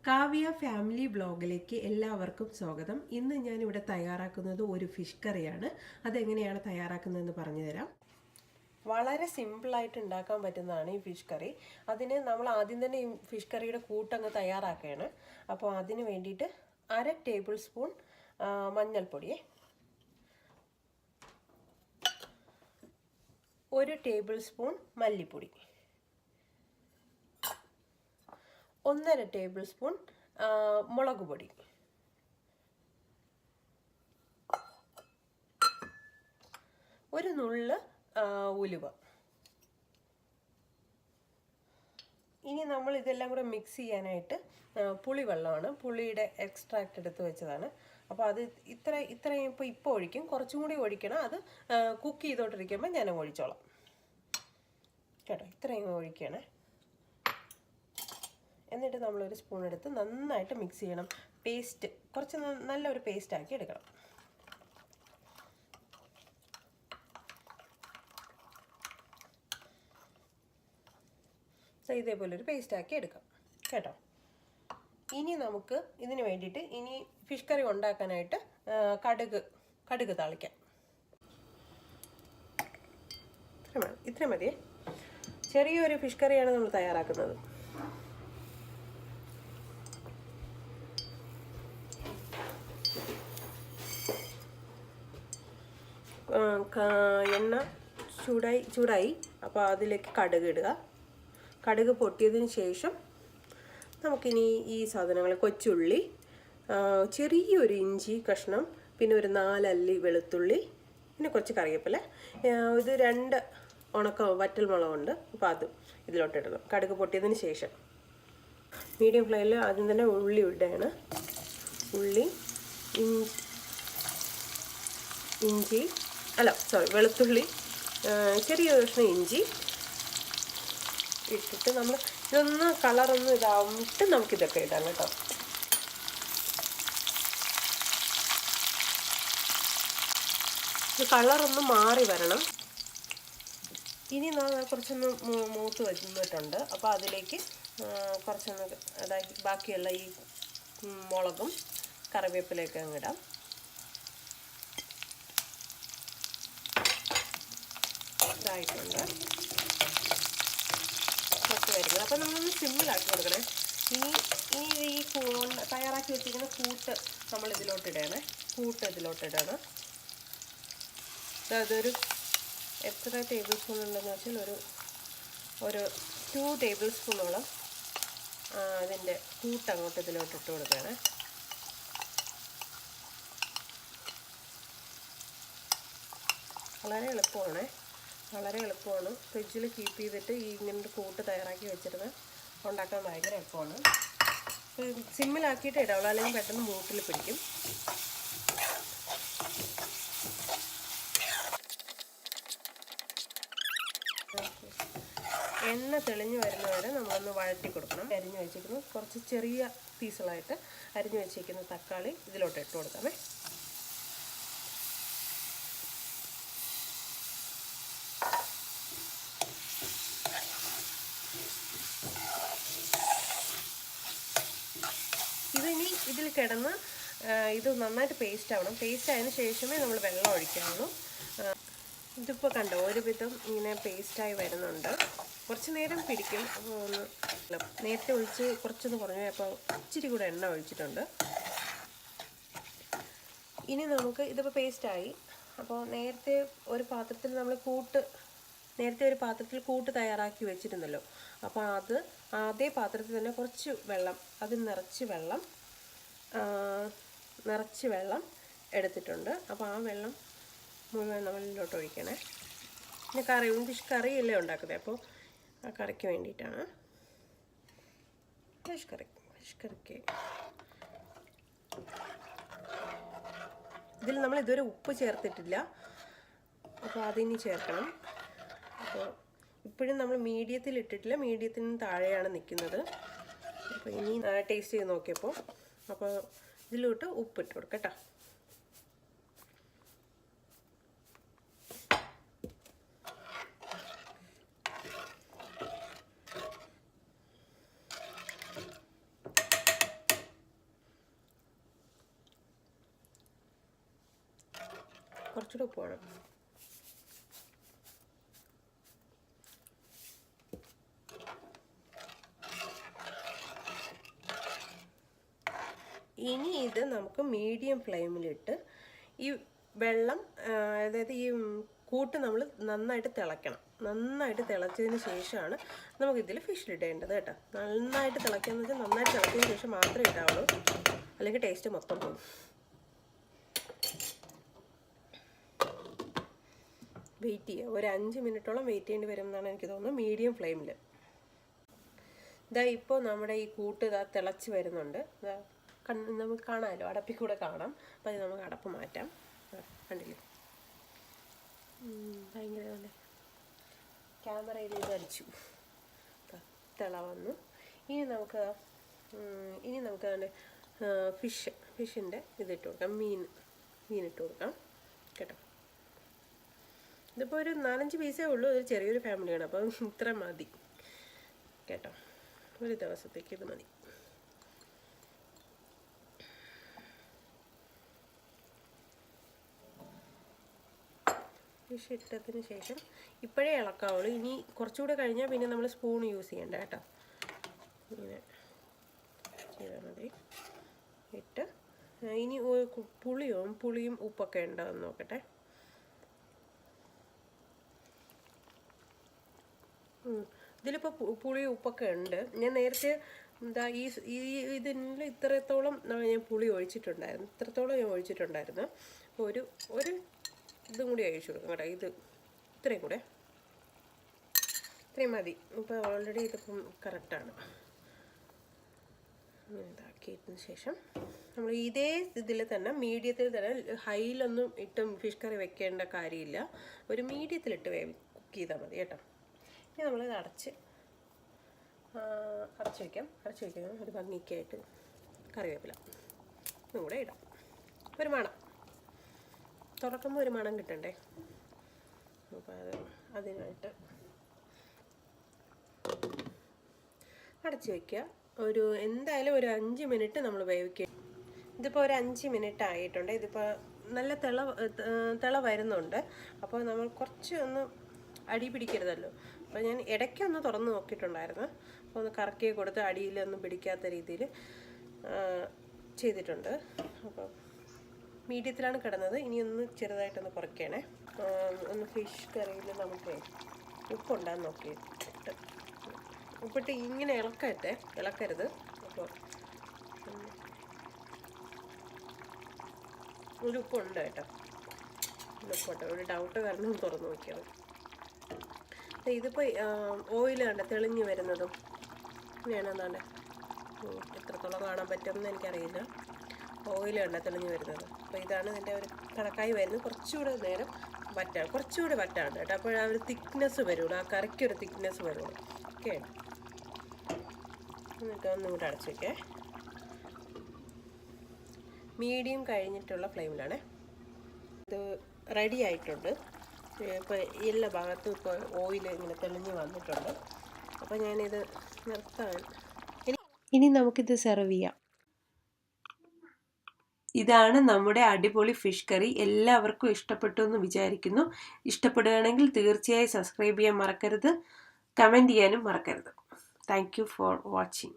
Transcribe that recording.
Kavya family ബ്ലോഗിലേക്ക് എല്ലാവർക്കും സ്വാഗതം. ഇന്ന് ഞാൻ ഇവിടെ തയ്യാറാക്കുന്നത് ഒരു ഫിഷ് കറിയാണ്. അതെങ്ങനെയാണ് തയ്യാറാക്കുന്നതെന്ന് പറഞ്ഞു തരാം. വളരെ സിമ്പിളായിട്ട് ഉണ്ടാക്കാൻ പറ്റുന്നതാണ് ഈ ഫിഷ് കറി. അതിന് നമ്മൾ ആദ്യം തന്നെ ഈ ഫിഷ് കറിയുടെ കൂട്ടങ്ങ് തയ്യാറാക്കുകയാണ്. അപ്പോൾ അതിന് വേണ്ടിയിട്ട് 1/2 ടേബിൾ സ്പൂൺ മഞ്ഞൾപ്പൊടി, 1 ടേബിൾ സ്പൂൺ മല്ലിപ്പൊടി, 1/2 ടേബിൾ സ്പൂൺ മുളക് പൊടി, ഒരു നുള്ള് ഉലുവ. ഇനി നമ്മൾ ഇതെല്ലാം കൂടെ മിക്സ് ചെയ്യാനായിട്ട് പുളിവെള്ളമാണ്, പുളിയുടെ എക്സ്ട്രാക്റ്റ് എടുത്ത് വെച്ചതാണ്. അപ്പോൾ അത് ഇത്രയും ഇപ്പോൾ ഒഴിക്കും, കുറച്ചും കൂടി ഒഴിക്കണം. അത് കുക്ക് ചെയ്തോണ്ടിരിക്കുമ്പോൾ ഞാൻ ഒഴിച്ചോളാം കേട്ടോ. ഇത്രയും ഒഴിക്കണേ. എന്നിട്ട് നമ്മളൊരു സ്പൂൺ എടുത്ത് നന്നായിട്ട് മിക്സ് ചെയ്യണം. പേസ്റ്റ് കുറച്ച് നല്ലൊരു പേസ്റ്റ് ആക്കി എടുക്കണം. ഇതേപോലെ ഒരു പേസ്റ്റ് ആക്കി എടുക്കാം കേട്ടോ. ഇനി നമുക്ക് ഇതിന് വേണ്ടിയിട്ട് ഇനി ഫിഷ് കറി ഉണ്ടാക്കാനായിട്ട് കടുക് താളിക്കാം. ഇത്ര മതിയേ. ചെറിയൊരു ഫിഷ് കറിയാണ് നമ്മൾ തയ്യാറാക്കുന്നത്. എണ്ണ ചൂടായി. അപ്പോൾ അതിലേക്ക് കടുക് ഇടുക. കടുക് പൊട്ടിയതിന് ശേഷം നമുക്കിനി ഈ സാധനങ്ങൾ, കൊച്ചുള്ളി, ചെറിയൊരു ഇഞ്ചി കഷ്ണം, പിന്നെ ഒരു 4 അല്ലി വെളുത്തുള്ളി, പിന്നെ കുറച്ച് കറിവേപ്പില, ഇത് 2 ഉണക്ക വറ്റൽ മുളകുണ്ട്. അപ്പോൾ അതും ഇതിലോട്ടിടണം. കടുക് പൊട്ടിയതിന് ശേഷം മീഡിയം ഫ്ലെയിമിൽ ആദ്യം തന്നെ ഉള്ളി ഇടുകയാണ്. ഉള്ളി, വെളുത്തുള്ളി, ചെറിയ കഷ്ണം ഇഞ്ചി ഇട്ടിട്ട് നമ്മൾ ഇതൊന്ന് കളറൊന്ന് ഇതായിട്ട് നമുക്കിതൊക്കെ ഇടാം കേട്ടോ. കളറൊന്ന് മാറി വരണം. ഇനി കുറച്ചൊന്ന് മൂത്ത് വന്നിട്ടുണ്ട്. അപ്പോൾ അതിലേക്ക് കുറച്ചൊന്ന് ഇതാക്കി ബാക്കിയുള്ള ഈ മുളകും കറിവേപ്പിലയൊക്കെ അങ്ങ് ഇടാം. ഇതായിട്ടുണ്ട്, കുറച്ച് വരുന്നത്. അപ്പോൾ നമ്മളൊന്ന് സിമ്മിലാക്കി കൊടുക്കണേ. ഇനി ഈ തയ്യാറാക്കി വെച്ചിരിക്കുന്ന കൂട്ട് നമ്മൾ ഇതിലോട്ടിടണേ. ഇതിലോട്ടിടണം. അതൊരു എത്ര ടേബിൾ സ്പൂൺ ഉണ്ടെന്ന് വെച്ചാൽ ഒരു 2 ടേബിൾ സ്പൂണോളം അതിൻ്റെ കൂട്ട് അങ്ങോട്ട് ഇതിലോട്ടിട്ട് കൊടുക്കുകയാണ്. വളരെ എളുപ്പമാണ്. ഫ്രിഡ്ജിൽ കീപ്പ് ചെയ്തിട്ട് ഇങ്ങനൊരു കൂട്ട് തയ്യാറാക്കി വെച്ചിരുന്ന് ഉണ്ടാക്കാൻ ഭയങ്കര എളുപ്പമാണ്. സിമ്മിലാക്കിയിട്ട് ഇടാവുള്ളൂ, അല്ലെങ്കിൽ പെട്ടെന്ന് മൂട്ടിൽ പിടിക്കും. എണ്ണ തെളിഞ്ഞു വരുന്നവരെ നമ്മളൊന്ന് വഴറ്റി കൊടുക്കണം. അരിഞ്ഞു വെച്ചിരിക്കുന്നു കുറച്ച് ചെറിയ പീസുകളായിട്ട് അരിഞ്ഞു വെച്ചിരിക്കുന്ന തക്കാളി ഇതിലോട്ട് ഇട്ട് കൊടുക്കാമേ. ഇതിനി ഇതിൽ കിടന്ന് ഇത് നന്നായിട്ട് പേസ്റ്റ് ആവണം. പേസ്റ്റ് ആയതിനു ശേഷമേ നമ്മൾ വെള്ളം ഒഴിക്കാവുള്ളൂ. ഇതിപ്പോൾ കണ്ടോ, ഒരുവിധം ഇങ്ങനെ പേസ്റ്റായി വരുന്നുണ്ട്. കുറച്ച് നേരം പിടിക്കും. അപ്പോൾ ഒന്ന് നേരത്തെ ഒഴിച്ച് കുറച്ചൊന്ന് കുറഞ്ഞു. അപ്പോൾ ഇച്ചിരി കൂടെ എണ്ണ ഒഴിച്ചിട്ടുണ്ട്. ഇനി നമുക്ക് ഇതിപ്പോൾ പേസ്റ്റായി. അപ്പോൾ നേരത്തെ ഒരു പാത്രത്തിൽ കൂട്ട് തയ്യാറാക്കി വെച്ചിരുന്നല്ലോ. അപ്പോൾ അതേ പാത്രത്തിൽ തന്നെ കുറച്ച് വെള്ളം, അതിൽ നിറച്ച് വെള്ളം എടുത്തിട്ടുണ്ട്. അപ്പോൾ ആ വെള്ളം മുഴുവൻ നമ്മളിലോട്ട് ഒഴിക്കണേ. പിന്നെ ഫിഷ് കറിയല്ലേ ഉണ്ടാക്കുന്നത്, അപ്പോൾ ആ കറിക്ക് വേണ്ടിയിട്ടാണ്. ഫിഷ് കറിക്ക് ഇതിൽ നമ്മൾ ഇതുവരെ ഉപ്പ് ചേർത്തിട്ടില്ല. അപ്പോൾ അതിനി ചേർക്കണം. അപ്പോൾ ഇപ്പോഴും നമ്മൾ മീഡിയത്തിൽ ഇട്ടിട്ടില്ല, മീഡിയത്തിന് താഴെയാണ് നിൽക്കുന്നത്. അപ്പോൾ ഇനി ടേസ്റ്റ് ചെയ്ത് നോക്കിയപ്പോൾ അപ്പോൾ ഇതിലോട്ട് ഉപ്പിട്ട് കൊടുക്കാം കേട്ടോ. കുറച്ചുകൂടെ ഉപ്പ് വേണം. ഇനി ഇത് നമുക്ക് മീഡിയം ഫ്ലെയിമിലിട്ട് ഈ വെള്ളം, അതായത് ഈ കൂട്ട് നമ്മൾ നന്നായിട്ട് തിളയ്ക്കണം. നന്നായിട്ട് തിളച്ചതിന് ശേഷമാണ് നമുക്കിതിൽ ഫിഷിലിടേണ്ടത് കേട്ടോ. നന്നായിട്ട് തിളയ്ക്കാന്ന് വെച്ചാൽ നന്നായിട്ട് തിളച്ചതിന് ശേഷം മാത്രമേ ഇടാവുള്ളൂ, അല്ലെങ്കിൽ ടേസ്റ്റ് മൊത്തം പോകും. വെയിറ്റ് ചെയ്യുക, ഒരു 5 മിനിറ്റോളം വെയിറ്റ് ചെയ്യേണ്ടി വരും എന്നാണ് എനിക്ക് തോന്നുന്നത്, മീഡിയം ഫ്ലെയിമിൽ. ഇതാ ഇപ്പോൾ നമ്മുടെ ഈ കൂട്ട് ഇതാ തിളച്ച് വരുന്നുണ്ട്. ഇതാ നമുക്ക് കാണാമല്ലോ, അടപ്പിൽ കൂടെ കാണാം. അപ്പം അത് നമുക്ക് അടപ്പ് മാറ്റാം. കണ്ടില്ലേ, ഭയങ്കര നല്ല ക്യാമറയിൽ ഇതടിച്ചു, തിള വന്നു. ഇനി നമുക്ക് അതിൻ്റെ ഫിഷിൻ്റെ ഇതിട്ട് കൊടുക്കാം, മീനിട്ട് കൊടുക്കാം കേട്ടോ. ഇതിപ്പോൾ ഒരു 4-5 പീസേ ഉള്ളൂ, ഒരു ചെറിയൊരു ഫാമിലിയാണ്, അപ്പം ഇത്ര മതി കേട്ടോ. ഒരു ദിവസത്തേക്ക് ഇത് മതി. ഫിഷ് ഇട്ടതിന് ശേഷം ഇപ്പോഴേ ഇളക്കാവുള്ളൂ. ഇനി കുറച്ചുകൂടെ കഴിഞ്ഞാൽ പിന്നെ നമ്മൾ സ്പൂൺ യൂസ് ചെയ്യണ്ട കേട്ടോ. ഇങ്ങനെ ചെയ്താൽ മതി. ഇട്ട് ഇനി പുളിയും ഉപ്പൊക്കെ ഉണ്ടോ എന്ന് നോക്കട്ടെ. ഇതിലിപ്പോൾ പുളിയും ഉപ്പൊക്കെ ഉണ്ട്. ഞാൻ നേരത്തെ എന്താ ഇതിൽ ഇത്രത്തോളം ഞാൻ പുളി ഒഴിച്ചിട്ടുണ്ടായിരുന്നു, ഇത്രത്തോളം ഞാൻ ഒഴിച്ചിട്ടുണ്ടായിരുന്നു. ഒരു ഇതും കൂടി ഒഴിച്ചു കൊടുക്കും കേട്ടോ. ഇത്രയും മതി. ഇപ്പോൾ ഓൾറെഡി ഇതിപ്പം കറക്റ്റാണ്. ഇതാക്കിയതിന് ശേഷം നമ്മൾ ഇതേ ഇതിൽ തന്നെ, മീഡിയത്തിൽ തന്നെ, ഹൈയിലൊന്നും ഇട്ടും ഫിഷ് കറി വെക്കേണ്ട കാര്യമില്ല. ഒരു മീഡിയത്തിലിട്ട് കുക്ക് ചെയ്താൽ മതി കേട്ടോ. ഇനി നമ്മളിത് അടച്ച് വയ്ക്കാം. ഒരു ഭംഗിക്കായിട്ട് കറിവേപ്പില ഇതും കൂടെ ഇടാം. ഒരു മണം, തുറക്കുമ്പോൾ ഒരു മണം കിട്ടണ്ടേ, അപ്പോൾ അതിനായിട്ട് അടച്ച് വയ്ക്കുക. എന്തായാലും ഒരു 5 മിനിറ്റ് നമ്മൾ വേവിക്കുക. ഇതിപ്പോൾ ഒരു 5 മിനിറ്റ് ആയിട്ടുണ്ട്. ഇതിപ്പോൾ നല്ല തിള വരുന്നുണ്ട്. അപ്പോൾ നമ്മൾ കുറച്ച് ഒന്ന് അടി പിടിക്കരുതല്ലോ. അപ്പോൾ ഞാൻ ഇടയ്ക്കൊന്ന് തുറന്ന് നോക്കിയിട്ടുണ്ടായിരുന്നു. അപ്പോൾ ഒന്ന് കറക്കി കൊടുത്ത് അടിയിലൊന്നും പിടിക്കാത്ത രീതിയിൽ ചെയ്തിട്ടുണ്ട്. അപ്പോൾ മീഡിയത്തിലാണ് കിടന്നത്. ഇനി ഒന്ന് ചെറുതായിട്ടൊന്ന് കുറയ്ക്കണേ. ഒന്ന് ഫിഷ് കറിയിൽ നമുക്ക് ഉപ്പുണ്ടാന്ന് നോക്കിയിട്ട് ഉപ്പിട്ട് ഇങ്ങനെ ഇളക്കരുത്. അപ്പോൾ ഒരു ഉപ്പുണ്ട് കേട്ടോ. ഉപ്പുണ്ട്, ഒരു ഡൗട്ട് കാരണം തുറന്ന് നോക്കിയത്. ഇതിപ്പോൾ ഓയിൽ കണ്ട തെളിഞ്ഞ് വരുന്നതും ഞാനെന്താണ്ട് എത്രത്തോളം കാണാൻ പറ്റുമെന്ന് എനിക്കറിയില്ല. ഓയിൽ കണ്ട തെളിഞ്ഞ് വരുന്നത്. അപ്പോൾ ഇതാണ് ഇതിൻ്റെ ഒരു കണക്കായി വരുന്നത്. കുറച്ചുകൂടെ നേരം കുറച്ചുകൂടെ വറ്റാണ്ട് കേട്ടോ. അപ്പോൾ ആ ഒരു തിക്നെസ് വരുള്ളൂ, ആ കറിക്കൊരു തിക്നെസ് വരുള്ളൂ. ഓക്കെ, എന്നിട്ട് ഒന്നും കൂടെ അടച്ചു വയ്ക്കേ. മീഡിയം കഴിഞ്ഞിട്ടുള്ള ഫ്ലെയിമിലാണ് ഇത് റെഡി ആയിട്ടുണ്ട്. ഇപ്പോൾ എല്ലാ ഭാഗത്തും ഇപ്പോൾ ഓയിൽ ഇങ്ങനെ തെളിഞ്ഞ് വന്നിട്ടുണ്ട്. അപ്പോൾ ഞാനിത് നിർത്താൻ ഇനി നമുക്കിത് സെർവ് ചെയ്യാം. ഇതാണ് നമ്മുടെ അടിപൊളി ഫിഷ് കറി. എല്ലാവർക്കും ഇഷ്ടപ്പെട്ടു എന്ന് വിചാരിക്കുന്നു. ഇഷ്ടപ്പെടുകയാണെങ്കിൽ തീർച്ചയായും സബ്സ്ക്രൈബ് ചെയ്യാൻ മറക്കരുത്, കമൻറ്റ് ചെയ്യാനും മറക്കരുത്. Thank you for watching.